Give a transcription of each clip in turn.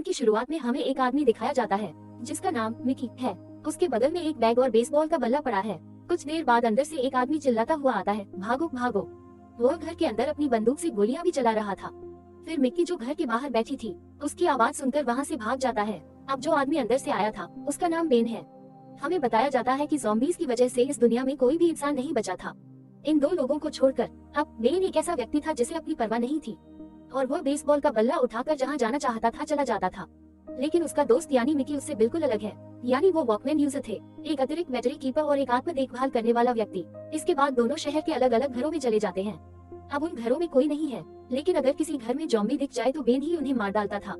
Film की शुरुआत में हमें एक आदमी दिखाया जाता है जिसका नाम मिकी है। उसके बगल में एक बैग और बेसबॉल का बल्ला पड़ा है। कुछ देर बाद अंदर से एक आदमी चिल्लाता हुआ आता है, भागो भागो। वो घर के अंदर अपनी बंदूक से गोलियां भी चला रहा था। फिर मिक्की जो घर के बाहर बैठी थी उसकी आवाज सुनकर वहाँ से भाग जाता है। अब जो आदमी अंदर से आया था उसका नाम बेन है। हमें बताया जाता है कि ज़ॉम्बीज़ की वजह से इस दुनिया में कोई भी इंसान नहीं बचा था, इन दो लोगों को छोड़कर। अब बेन एक ऐसा व्यक्ति था जिसे अपनी परवाह नहीं थी और वो बेसबॉल का बल्ला उठाकर जहाँ जाना चाहता था चला जाता था। लेकिन उसका दोस्त यानी मिकी उससे बिल्कुल अलग है। यानी वो वॉकमैन यूजर थे, एक अतिरिक्त बैटरी कीपर और एक आत्म देखभाल करने वाला व्यक्ति। इसके बाद दोनों शहर के अलग अलग घरों में चले जाते हैं। अब उन घरों में कोई नहीं है, लेकिन अगर किसी घर में ज़ॉम्बी दिख जाए तो बेन ही उन्हें मार डालता था।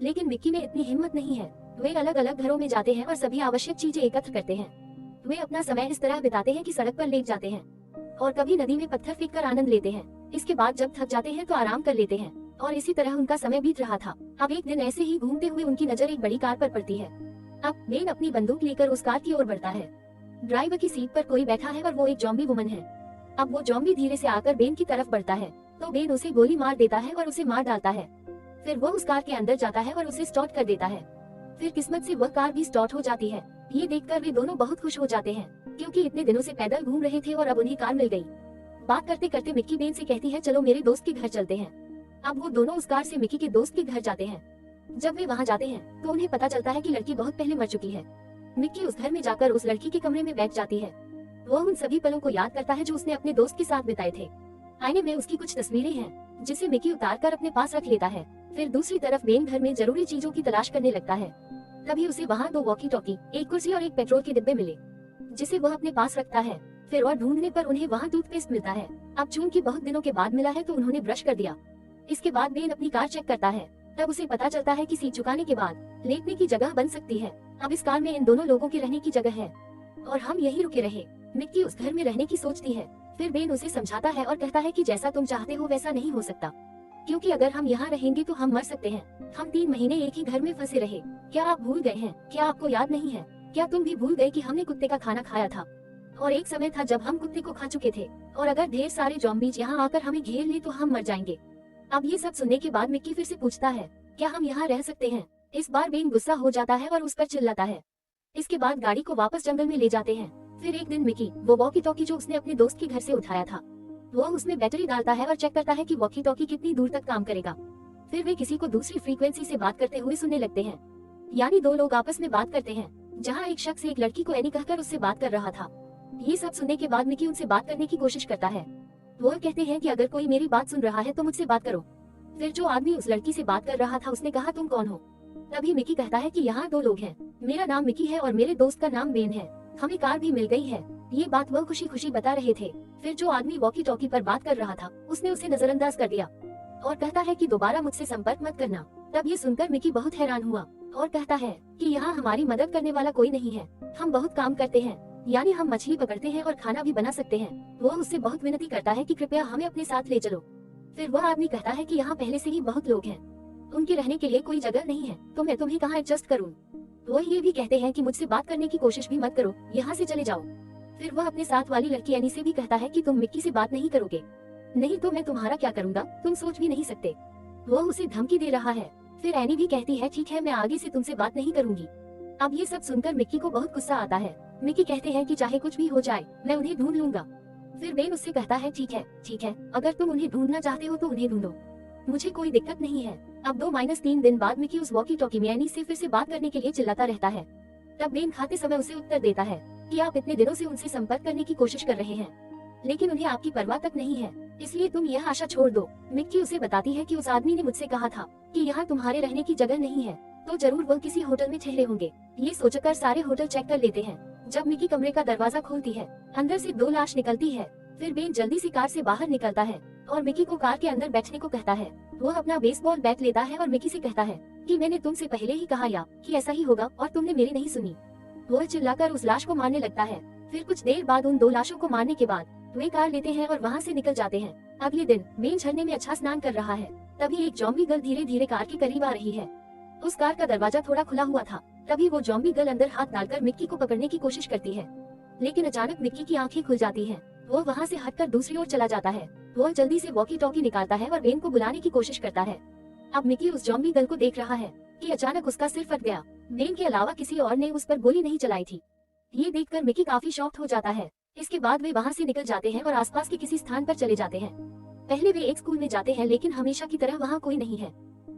लेकिन मिक्की में इतनी हिम्मत नहीं है। वे अलग अलग घरों में जाते हैं और सभी आवश्यक चीजें एकत्र करते हैं। वे अपना समय इस तरह बिताते हैं कि सड़क पर लेट जाते हैं और कभी नदी में पत्थर फेंक कर आनंद लेते हैं। इसके बाद जब थक जाते हैं तो आराम कर लेते हैं और इसी तरह उनका समय बीत रहा था। अब एक दिन ऐसे ही घूमते हुए उनकी नजर एक बड़ी कार पर पड़ती है। अब बेन अपनी बंदूक लेकर उस कार की ओर बढ़ता है। ड्राइवर की सीट पर कोई बैठा है और वो एक ज़ॉम्बी वुमन है। अब वो ज़ॉम्बी धीरे से आकर बेन की तरफ बढ़ता है तो बेन उसे गोली मार देता है और उसे मार डालता है। फिर वो उस कार के अंदर जाता है और उसे स्टार्ट कर देता है। फिर किस्मत से वह कार भी स्टार्ट हो जाती है। ये देखकर वे दोनों बहुत खुश हो जाते हैं क्योंकि इतने दिनों से पैदल घूम रहे थे और अब उन्हें कार मिल गई। बात करते करते मिक्की बेन से कहती है, चलो मेरे दोस्त के घर चलते हैं। अब वो दोनों उस कार से मिक्की के दोस्त के घर जाते हैं। जब वे वहाँ जाते हैं तो उन्हें पता चलता है कि लड़की बहुत पहले मर चुकी है। मिक्की उस घर में जाकर उस लड़की के कमरे में बैठ जाती है। वो उन सभी पलों को याद करता है जो उसने अपने दोस्त के साथ बिताए थे। आईने में उसकी कुछ तस्वीरें हैं जिसे मिक्की उतार कर अपने पास रख लेता है। फिर दूसरी तरफ बेन घर में जरूरी चीजों की तलाश करने लगता है। तभी उसे वहाँ 2 वॉकी टॉकी, एक कुर्सी और एक पेट्रोल के डिब्बे मिले जिसे वह अपने पास रखता है। फिर और ढूंढने पर उन्हें वहाँ टूथपेस्ट मिलता है। अब चूंकि बहुत दिनों के बाद मिला है तो उन्होंने ब्रश कर दिया। इसके बाद बेन अपनी कार चेक करता है। तब उसे पता चलता है कि सीट झुकाने के बाद लेटने की जगह बन सकती है। अब इस कार में इन दोनों लोगों के रहने की जगह है और हम यही रुके रहे। मिक्की उस घर में रहने की सोचती है। फिर बेन उसे समझाता है और कहता है कि जैसा तुम चाहते हो वैसा नहीं हो सकता, क्योंकि अगर हम यहाँ रहेंगे तो हम मर सकते हैं। हम 3 महीने एक ही घर में फंसे रहे। क्या आप भूल गए हैं? क्या आपको याद नहीं है? क्या तुम भी भूल गए कि हमने कुत्ते का खाना खाया था और एक समय था जब हम कुत्ते को खा चुके थे, और अगर ढेर सारे ज़ॉम्बीज़ यहाँ आकर हमें घेर ले तो हम मर जाएंगे। अब ये सब सुनने के बाद मिक्की फिर से पूछता है, क्या हम यहाँ रह सकते हैं? इस बार बेन गुस्सा हो जाता है और उस पर चिल्लाता है। इसके बाद गाड़ी को वापस जंगल में ले जाते हैं। फिर एक दिन मिक्की वो वॉकी टॉकी जो उसने अपने दोस्त के घर से उठाया था वो उसमें बैटरी डालता है और चेक करता है कि वॉकी टॉकी कितनी दूर तक काम करेगा। फिर वे किसी को दूसरी फ्रीक्वेंसी से बात करते हुए सुनने लगते हैं। यानी 2 लोग आपस में बात करते हैं, जहाँ एक शख्स एक लड़की को एनी कहकर उससे बात कर रहा था। ये सब सुनने के बाद मिक्की उनसे बात करने की कोशिश करता है। वो कहते हैं कि अगर कोई मेरी बात सुन रहा है तो मुझसे बात करो। फिर जो आदमी उस लड़की से बात कर रहा था उसने कहा, तुम कौन हो? तभी मिक्की कहता है कि यहाँ 2 लोग हैं, मेरा नाम मिक्की है और मेरे दोस्त का नाम बेन है। हमें कार भी मिल गई है। ये बात वह खुशी खुशी बता रहे थे। फिर जो आदमी वॉकी टॉकी पर बात कर रहा था उसने उसे नजरअंदाज कर दिया और कहता है कि दोबारा मुझसे संपर्क मत करना। तब ये सुनकर मिक्की बहुत हैरान हुआ और कहता है कि यहाँ हमारी मदद करने वाला कोई नहीं है। हम बहुत काम करते हैं, यानी हम मछली पकड़ते हैं और खाना भी बना सकते हैं। वो उससे बहुत विनती करता है कि कृपया हमें अपने साथ ले चलो। फिर वह आदमी कहता है कि यहाँ पहले से ही बहुत लोग हैं, उनके रहने के लिए कोई जगह नहीं है, तो मैं तुम्हें कहाँ एडजस्ट करूँ। वो ये भी कहते हैं कि मुझसे बात करने की कोशिश भी मत करो, यहाँ से चले जाओ। फिर वह अपने साथ वाली लड़की एनी से भी कहता है कि तुम मिक्की से बात नहीं करोगे, नहीं तो मैं तुम्हारा क्या करूँगा, तुम सोच भी नहीं सकते। वो उसे धमकी दे रहा है। फिर एनी भी कहती है, ठीक है, मैं आगे से तुमसे बात नहीं करूंगी। अब ये सब सुनकर मिक्की को बहुत गुस्सा आता है। मिक्की कहते हैं कि चाहे कुछ भी हो जाए मैं उन्हें ढूंढ लूंगा। फिर बेन उससे कहता है, ठीक है, अगर तुम उन्हें ढूंढना चाहते हो तो उन्हें ढूंढो, मुझे कोई दिक्कत नहीं है। अब 2-3 दिन बाद मिक्की उस वॉकी टॉकी में एनी से फिर से बात करने के लिए चिल्लाता रहता है। तब बेन खाते समय उसे उत्तर देता है कि आप इतने दिनों से उनसे संपर्क करने की कोशिश कर रहे हैं, लेकिन उन्हें आपकी परवाह तक नहीं है, इसलिए तुम यह आशा छोड़ दो। मिक्की उसे बताती है कि उस आदमी ने मुझसे कहा था कि यहाँ तुम्हारे रहने की जगह नहीं है, तो जरूर वो किसी होटल में ठहरे होंगे। ये सोचकर सारे होटल चेक कर लेते हैं। जब मिक्की कमरे का दरवाजा खोलती है अंदर से 2 लाश निकलती है। फिर बेन जल्दी से कार से बाहर निकलता है और मिक्की को कार के अंदर बैठने को कहता है। वो अपना बेसबॉल बैट लेता है और मिक्की से कहता है कि मैंने तुमसे पहले ही कहा या कि ऐसा ही होगा और तुमने मेरी नहीं सुनी। वो चिल्लाकर उस लाश को मारने लगता है। फिर कुछ देर बाद उन 2 लाशों को मारने के बाद वे कार लेते हैं और वहाँ से निकल जाते हैं। अगले दिन बेन झरने में अच्छा स्नान कर रहा है। तभी एक ज़ॉम्बी गर्ल धीरे धीरे कार के करीब आ रही है। उस कार का दरवाजा थोड़ा खुला हुआ था। तभी वो ज़ॉम्बी गर्ल अंदर हाथ डालकर मिक्की को पकड़ने की कोशिश करती है, लेकिन अचानक मिक्की की आंखें खुल जाती हैं। वो वहाँ से हटकर दूसरी ओर चला जाता है। वो जल्दी से वॉकी टॉकी निकालता है और बेन को बुलाने की कोशिश करता है। अब मिक्की उस ज़ॉम्बी गर्ल को देख रहा है कि अचानक उसका सिर फट गया। बेन के अलावा किसी और ने उस पर गोली नहीं चलाई थी। ये देखकर मिकी काफी शॉक्ड हो जाता है। इसके बाद वे वहाँ से निकल जाते हैं और आसपास के किसी स्थान पर चले जाते हैं। पहले वे एक स्कूल में जाते हैं, लेकिन हमेशा की तरह वहाँ कोई नहीं है।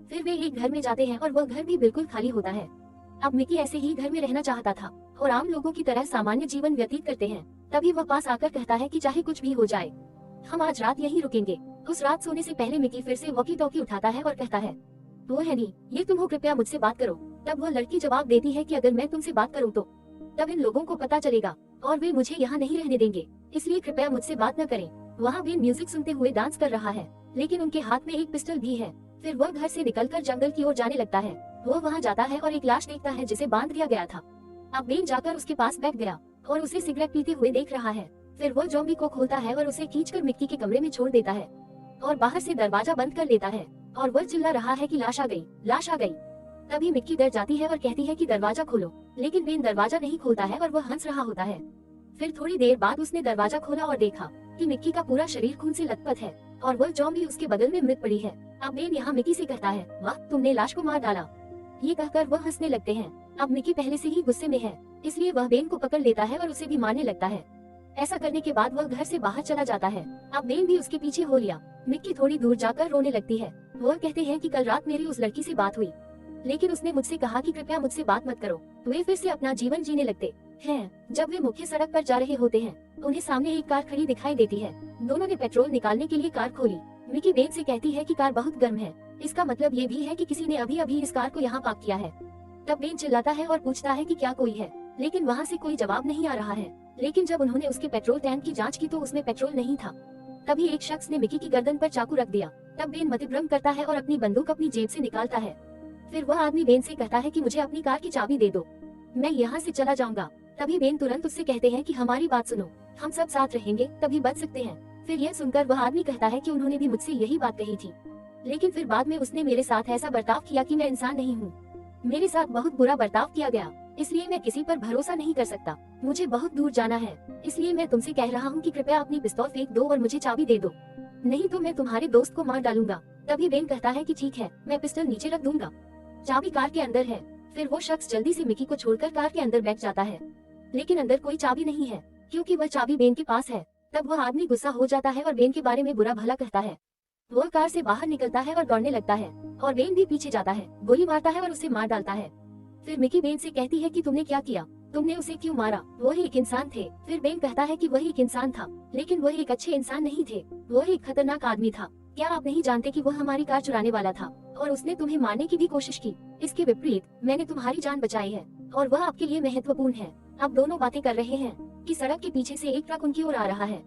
फिर वे एक घर में जाते हैं और वह घर भी बिल्कुल खाली होता है। अब मिकी ऐसे ही घर में रहना चाहता था और आम लोगों की तरह सामान्य जीवन व्यतीत करते हैं। तभी वह पास आकर कहता है कि चाहे कुछ भी हो जाए, हम आज रात यहीं रुकेंगे। उस रात सोने से पहले मिकी फिर से वॉकी टॉकी उठाता है और कहता है, वो हैनी, ये तुम हो, कृपया मुझसे बात करो। तब वह लड़की जवाब देती है कि अगर मैं तुमसे बात करूं तो तब इन लोगों को पता चलेगा और वे मुझे यहाँ नहीं रहने देंगे, इसलिए कृपया मुझसे बात न करें। वहाँ बेन म्यूजिक सुनते हुए डांस कर रहा है, लेकिन उनके हाथ में एक पिस्टल भी है। फिर वह घर से निकलकर जंगल की ओर जाने लगता है। वो वहाँ जाता है और एक लाश देखता है जिसे बांध दिया गया था। अब बेन जाकर उसके पास बैठ गया और उसे सिगरेट पीते हुए देख रहा है। फिर वो ज़ॉम्बी को खोलता है और उसे खींचकर मिक्की के कमरे में छोड़ देता है और बाहर से दरवाजा बंद कर लेता है। और वह चिल्ला रहा है कि लाश आ गई, लाश आ गई। तभी मिक्की डर जाती है और कहती है कि दरवाजा खोलो, लेकिन बेन दरवाजा नहीं खोलता है और वह हंस रहा होता है। फिर थोड़ी देर बाद उसने दरवाजा खोला और देखा कि मिक्की का पूरा शरीर खून से लथपथ है और वह ज़ॉम्बी उसके बगल में मृत पड़ी है। अब बेन यहाँ मिक्की से कहता है, वाह, तुमने लाश को मार डाला। ये कहकर वह हंसने लगते हैं। अब मिक्की पहले से ही गुस्से में है, इसलिए वह बेन को पकड़ लेता है और उसे भी मारने लगता है। ऐसा करने के बाद वह घर से बाहर चला जाता है। अब बेन भी उसके पीछे हो लिया। मिक्की थोड़ी दूर जाकर रोने लगती है। वो कहते हैं कि कल रात मेरी उस लड़की से बात हुई, लेकिन उसने मुझसे कहा कि कृपया मुझसे बात मत करो। वे फिर से अपना जीवन जीने लगते हैं। जब वे मुख्य सड़क पर जा रहे होते हैं, उन्हें सामने एक कार खड़ी दिखाई देती है। दोनों ने पेट्रोल निकालने के लिए कार खोली। मिक्की बेन से कहती है कि कार बहुत गर्म है, इसका मतलब ये भी है कि किसी ने अभी अभी इस कार को यहाँ पार्क किया है। तब बेन चिल्लाता है और पूछता है कि क्या कोई है, लेकिन वहाँ से कोई जवाब नहीं आ रहा है। लेकिन जब उन्होंने उसके पेट्रोल टैंक की जांच की तो उसमें पेट्रोल नहीं था। तभी एक शख्स ने मिक्की की गर्दन पर चाकू रख दिया। तब बेन मतिभ्रम करता है और अपनी बंदूक अपनी जेब से निकालता है। फिर वह आदमी बेन से कहता है कि मुझे अपनी कार की चाबी दे दो, मैं यहाँ से चला जाऊंगा। तभी बेन तुरंत उससे कहते हैं कि हमारी बात सुनो, हम सब साथ रहेंगे तभी बच सकते हैं। फिर यह सुनकर वह आदमी कहता है कि उन्होंने भी मुझसे यही बात कही थी, लेकिन फिर बाद में उसने मेरे साथ ऐसा बर्ताव किया कि मैं इंसान नहीं हूँ। मेरे साथ बहुत बुरा बर्ताव किया गया, इसलिए मैं किसी पर भरोसा नहीं कर सकता। मुझे बहुत दूर जाना है, इसलिए मैं तुमसे कह रहा हूँ कि कृपया अपनी पिस्तौल फेंक दो और मुझे चाबी दे दो, नहीं तो मैं तुम्हारे दोस्त को मार डालूंगा। तभी बेन कहता है कि ठीक है, मैं पिस्टल नीचे रख दूंगा, चाबी कार के अंदर है। फिर वो शख्स जल्दी से मिक्की को छोड़कर कार के अंदर बैठ जाता है, लेकिन अंदर कोई चाबी नहीं है क्योंकि वह चाबी बेन के पास है। तब वह आदमी गुस्सा हो जाता है और बेन के बारे में बुरा भला कहता है। वह कार से बाहर निकलता है और दौड़ने लगता है और बेन भी पीछे जाता है, गोली मारता है और उसे मार डालता है। फिर मिक्की बेन से कहती है कि तुमने क्या किया, तुमने उसे क्यों मारा, वह एक इंसान थे। फिर बेन कहता है कि वह एक इंसान था, लेकिन वह एक अच्छे इंसान नहीं थे, वह एक खतरनाक आदमी था। क्या आप नहीं जानते कि वह हमारी कार चुराने वाला था और उसने तुम्हें मारने की भी कोशिश की। इसके विपरीत मैंने तुम्हारी जान बचाई है और वह आपके लिए महत्वपूर्ण है। अब दोनों बातें कर रहे हैं कि सड़क के पीछे से एक ट्रक उनकी ओर आ रहा है।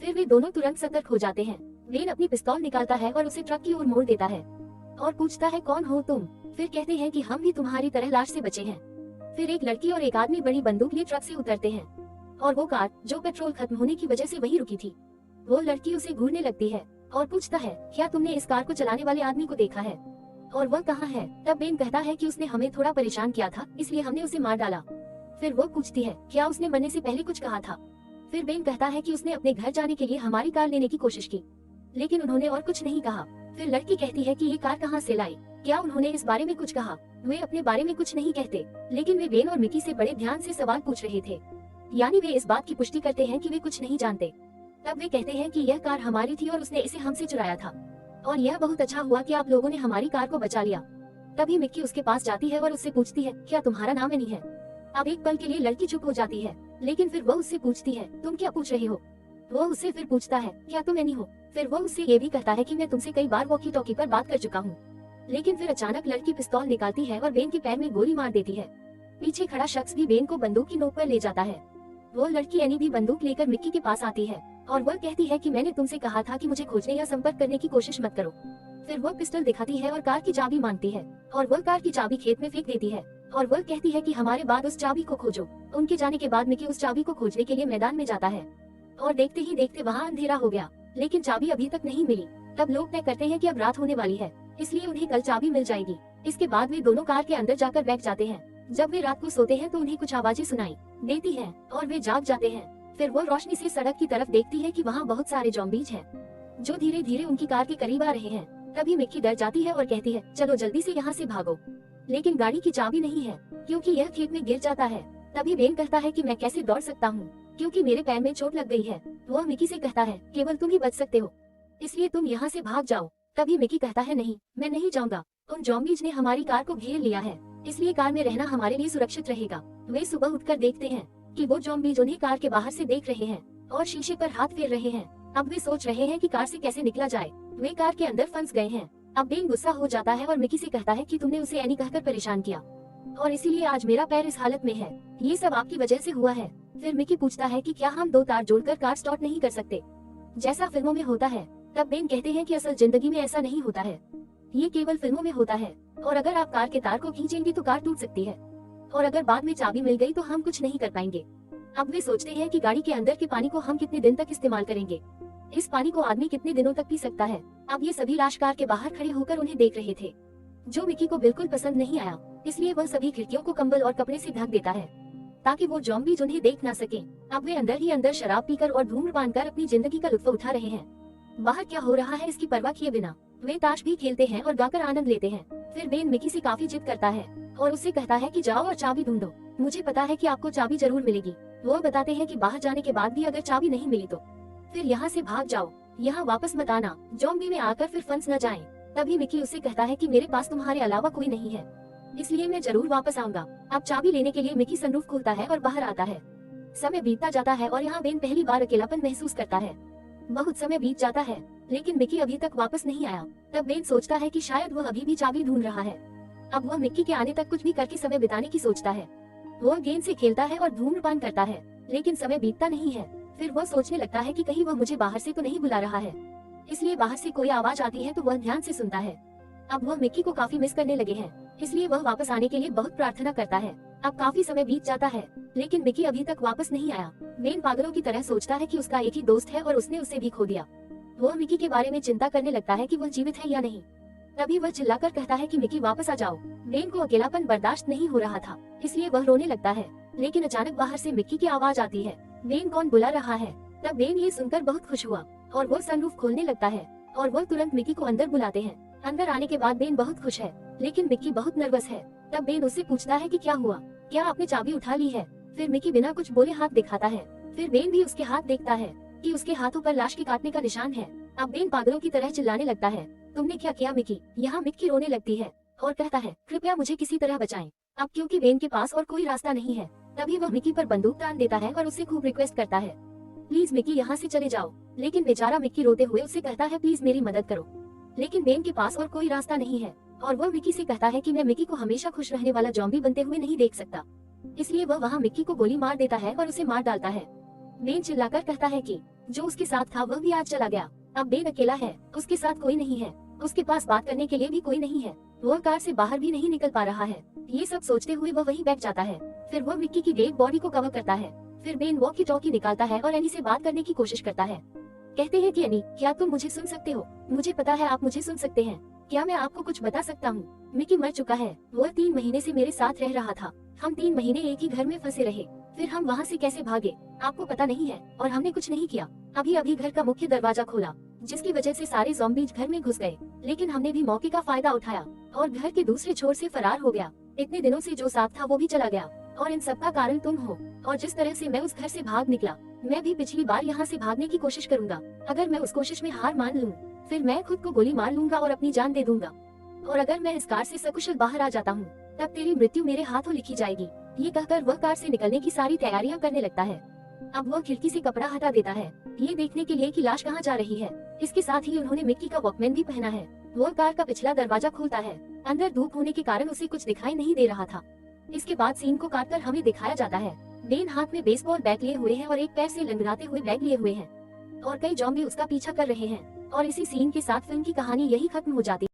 फिर वे दोनों तुरंत सतर्क हो जाते हैं। बेन अपनी पिस्तौल निकालता है और उसे ट्रक की ओर मोड़ देता है और पूछता है, कौन हो तुम। फिर कहते हैं कि हम भी तुम्हारी तरह लाश से बचे हैं। फिर एक लड़की और एक आदमी बड़ी बंदूक लिए ट्रक से उतरते हैं और वो कार जो पेट्रोल खत्म होने की वजह से वहीं रुकी थी, वो लड़की उसे घूरने लगती है और पूछता है, क्या तुमने इस कार को चलाने वाले आदमी को देखा है और वह कहाँ है। तब बेन कहता है कि उसने हमें थोड़ा परेशान किया था, इसलिए हमने उसे मार डाला। फिर वो पूछती है, क्या उसने मरने से पहले कुछ कहा था। फिर बेन कहता है कि उसने अपने घर जाने के लिए हमारी कार लेने की कोशिश की, लेकिन उन्होंने और कुछ नहीं कहा। फिर लड़की कहती है कि ये कार कहाँ से लाई, क्या उन्होंने इस बारे में कुछ कहा। वे अपने बारे में कुछ नहीं कहते, लेकिन वे बेन और मिक्की से बड़े ध्यान से सवाल पूछ रहे थे, यानी वे इस बात की पुष्टि करते हैं कि वे कुछ नहीं जानते। तब वे कहते हैं कि यह कार हमारी थी और उसने इसे हमसे चुराया था और यह बहुत अच्छा हुआ कि आप लोगों ने हमारी कार को बचा लिया। तभी मिक्की उसके पास जाती है और उससे पूछती है, क्या तुम्हारा नाम एनी है। अब एक पल के लिए लड़की चुप हो जाती है, लेकिन फिर वो उससे पूछती है, तुम क्या पूछ रहे हो। वो उससे फिर पूछता है, क्या तुम एनी हो। फिर वो उससे ये भी कहता है कि मैं तुमसे कई बार वॉकी टॉकी पर बात कर चुका हूँ। लेकिन फिर अचानक लड़की पिस्तौल निकालती है और बेन के पैर में गोली मार देती है। पीछे खड़ा शख्स भी बेन को बंदूक की नोक पर ले जाता है। वो लड़की एनी भी बंदूक लेकर मिक्की के पास आती है और वह कहती है कि मैंने तुमसे कहा था कि मुझे खोजने या संपर्क करने की कोशिश मत करो। फिर वो पिस्टल दिखाती है और कार की चाबी मांगती है और वह कार की चाबी खेत में फेंक देती है और वह कहती है कि हमारे बाद उस चाबी को खोजो। उनके जाने के बाद मिक्की उस चाबी को खोजने के लिए मैदान में जाता है और देखते ही देखते वहाँ अंधेरा हो गया, लेकिन चाबी अभी तक नहीं मिली। तब लोग तय करते हैं कि अब रात होने वाली है, इसलिए उन्हें कल चाबी मिल जाएगी। इसके बाद वे दोनों कार के अंदर जाकर बैठ जाते हैं। जब वे रात को सोते हैं तो उन्हें कुछ आवाजें सुनाई देती हैं और वे जाग जाते हैं। फिर वो रोशनी से सड़क की तरफ देखती है कि वहाँ बहुत सारे ज़ॉम्बीज हैं जो धीरे धीरे उनकी कार के करीब आ रहे हैं। तभी मिक्की डर जाती है और कहती है, चलो जल्दी से यहाँ से भागो। लेकिन गाड़ी की चाबी नहीं है क्योंकि यह खेत में गिर जाता है। तभी बेन कहता है कि मैं कैसे दौड़ सकता हूँ क्योंकि मेरे पैर में चोट लग गई है। वह मिकी से कहता है केवल तुम ही बच सकते हो, इसलिए तुम यहाँ से भाग जाओ। तभी मिकी कहता है नहीं, मैं नहीं जाऊंगा। उन ज़ॉम्बीज़ ने हमारी कार को घेर लिया है, इसलिए कार में रहना हमारे लिए सुरक्षित रहेगा। वे सुबह उठकर देखते हैं कि वो ज़ॉम्बीज़ उन्हें कार के बाहर से देख रहे हैं और शीशे पर हाथ फेर रहे हैं। अब वे सोच रहे हैं कि कार से कैसे निकला जाए। वे कार के अंदर फंस गए हैं। अब बेन गुस्सा हो जाता है और मिकी से कहता है कि तुमने उसे एनी कहकर परेशान किया और इसीलिए आज मेरा पैर इस हालत में है। ये सब आपकी वजह से हुआ है। फिर मिकी पूछता है कि क्या हम 2 तार जोड़कर कार स्टार्ट नहीं कर सकते जैसा फिल्मों में होता है। तब बेन कहते हैं कि असल जिंदगी में ऐसा नहीं होता है, ये केवल फिल्मों में होता है और अगर आप कार के तार को खींचेंगे तो कार टूट सकती है और अगर बाद में चाबी मिल गई तो हम कुछ नहीं कर पाएंगे। अब वे सोचते हैं कि गाड़ी के अंदर के पानी को हम कितने दिन तक इस्तेमाल करेंगे, इस पानी को आदमी कितने दिनों तक पी सकता है। अब ये सभी लाश कार के बाहर खड़े होकर उन्हें देख रहे थे, जो मिकी को बिल्कुल पसंद नहीं आया। इसलिए वह सभी खिड़कियों को कंबल और कपड़े से ढक देता है ताकि वो ज़ॉम्बीज़ उन्हें देख ना सके। अब वे अंदर ही अंदर शराब पीकर और धूम्रपान कर अपनी जिंदगी का लुत्फ उठा रहे हैं। बाहर क्या हो रहा है इसकी परवाह किए बिना वे ताश भी खेलते हैं और गाकर आनंद लेते हैं। फिर बेन मिकी से काफी जिद करता है और उससे कहता है कि जाओ और चाबी ढूंढो, मुझे पता है कि आपको चाबी जरूर मिलेगी। वो बताते हैं कि बाहर जाने के बाद भी अगर चाबी नहीं मिली तो फिर यहाँ से भाग जाओ, यहाँ वापस मत आना, ज़ॉम्बी में आकर फिर फंस न जाएं। तभी मिकी उससे कहता है कि मेरे पास तुम्हारे अलावा कोई नहीं है, इसलिए मैं जरूर वापस आऊंगा। अब चाबी लेने के लिए मिकी सनरूफ खोलता है और बाहर आता है। समय बीतता जाता है और यहाँ बेन पहली बार अकेलापन महसूस करता है। बहुत समय बीत जाता है लेकिन मिकी अभी तक वापस नहीं आया। तब बेन सोचता है कि शायद वह अभी भी चाबी ढूंढ रहा है। अब वह मिकी के आने तक कुछ भी करके समय बिताने की सोचता है। वह गेंद से खेलता है और धूम्रपान करता है लेकिन समय बीतता नहीं है। फिर वह सोचने लगता है कि कहीं वह मुझे बाहर से तो नहीं बुला रहा है, इसलिए बाहर से कोई आवाज आती है तो वह ध्यान से सुनता है। अब वह मिकी को काफी मिस करने लगे हैं, इसलिए वह वापस आने के लिए बहुत प्रार्थना करता है। अब काफी समय बीत जाता है लेकिन मिकी अभी तक वापस नहीं आया। बेन पागलों की तरह सोचता है कि उसका एक ही दोस्त है और उसने उसे भी खो दिया। वह मिकी के बारे में चिंता करने लगता है कि वह जीवित है या नहीं। तभी वह चिल्लाकर कहता है कि मिकी वापस आ जाओ। बेन को अकेलापन बर्दाश्त नहीं हो रहा था, इसलिए वह रोने लगता है। लेकिन अचानक बाहर से मिकी की आवाज आती है, बेन कौन बुला रहा है। तब बेन ये सुनकर बहुत खुश हुआ और वो सनरूफ खोलने लगता है और वह तुरंत मिकी को अंदर बुलाते हैं। अंदर आने के बाद बेन बहुत खुश है लेकिन मिकी बहुत नर्वस है। तब बेन उससे पूछता है कि क्या हुआ, क्या आपने चाबी उठा ली है। फिर मिकी बिना कुछ बोले हाथ दिखाता है। फिर बेन भी उसके हाथ देखता है कि उसके हाथों पर लाश के काटने का निशान है। अब बेन पागलों की तरह चिल्लाने लगता है, तुमने क्या किया मिकी। यहाँ मिकी रोने लगती है और कहता है कृपया मुझे किसी तरह बचाएं। अब क्योंकि बेन के पास और कोई रास्ता नहीं है, तभी वह मिकी पर बंदूक तान देता है और उससे खूब रिक्वेस्ट करता है, प्लीज मिकी यहाँ से चले जाओ। लेकिन बेचारा मिकी रोते हुए उससे कहता है प्लीज मेरी मदद करो। लेकिन बेन के पास और कोई रास्ता नहीं है और वह मिकी से कहता है कि मैं मिकी को हमेशा खुश रहने वाला ज़ॉम्बी बनते हुए नहीं देख सकता। इसलिए वह वहाँ मिकी को गोली मार देता है और उसे मार डालता है। बेन चिल्लाकर कहता है कि जो उसके साथ था वह भी आज चला गया। अब बेन अकेला है, उसके साथ कोई नहीं है, उसके पास बात करने के लिए भी कोई नहीं है, वह कार से बाहर भी नहीं निकल पा रहा है। ये सब सोचते हुए वह वहीं बैठ जाता है। फिर वह मिकी की डेड बॉडी को कवर करता है। फिर बेन वॉकी टॉकी निकालता है और एनी से बात करने की कोशिश करता है। कहते हैं कि एनी, क्या तुम मुझे सुन सकते हो। मुझे पता है आप मुझे सुन सकते हैं, क्या मैं आपको कुछ बता सकता हूँ। मिकी मर चुका है, वह 3 महीने से मेरे साथ रह रहा था। हम 3 महीने एक ही घर में फंसे रहे, फिर हम वहाँ से कैसे भागे आपको पता नहीं है और हमने कुछ नहीं किया। अभी अभी घर का मुख्य दरवाजा खोला जिसकी वजह से सारे ज़ॉम्बीज़ घर में घुस गए, लेकिन हमने भी मौके का फायदा उठाया और घर के दूसरे छोर से फरार हो गया। इतने दिनों से जो साथ था वो भी चला गया और इन सब का कारण तुम हो। और जिस तरह से मैं उस घर से भाग निकला, मैं भी पिछली बार यहाँ से भागने की कोशिश करूंगा। अगर मैं उस कोशिश में हार मान लूं, फिर मैं खुद को गोली मार लूंगा और अपनी जान दे दूंगा। और अगर मैं इस कार से सकुशल बाहर आ जाता हूँ, तब तेरी मृत्यु मेरे हाथों लिखी जाएगी। ये कहकर वह कार से निकलने की सारी तैयारियां करने लगता है। अब वह खिड़की से कपड़ा हटा देता है, ये देखने के लिए कि लाश कहाँ जा रही है। इसके साथ ही उन्होंने मिक्की का वॉकमैन भी पहना है। वह कार का पिछला दरवाजा खोलता है। अंदर धूप होने के कारण उसे कुछ दिखाई नहीं दे रहा था। इसके बाद सीन को काटकर हमें दिखाया जाता है। बेन हाथ में बेसबॉल बैट लिए हुए है और एक पैर से लंगड़ाते हुए बैग लिए हुए हैं और कई ज़ॉम्बी उसका पीछा कर रहे हैं। और इसी सीन के साथ फिल्म की कहानी यही खत्म हो जाती है।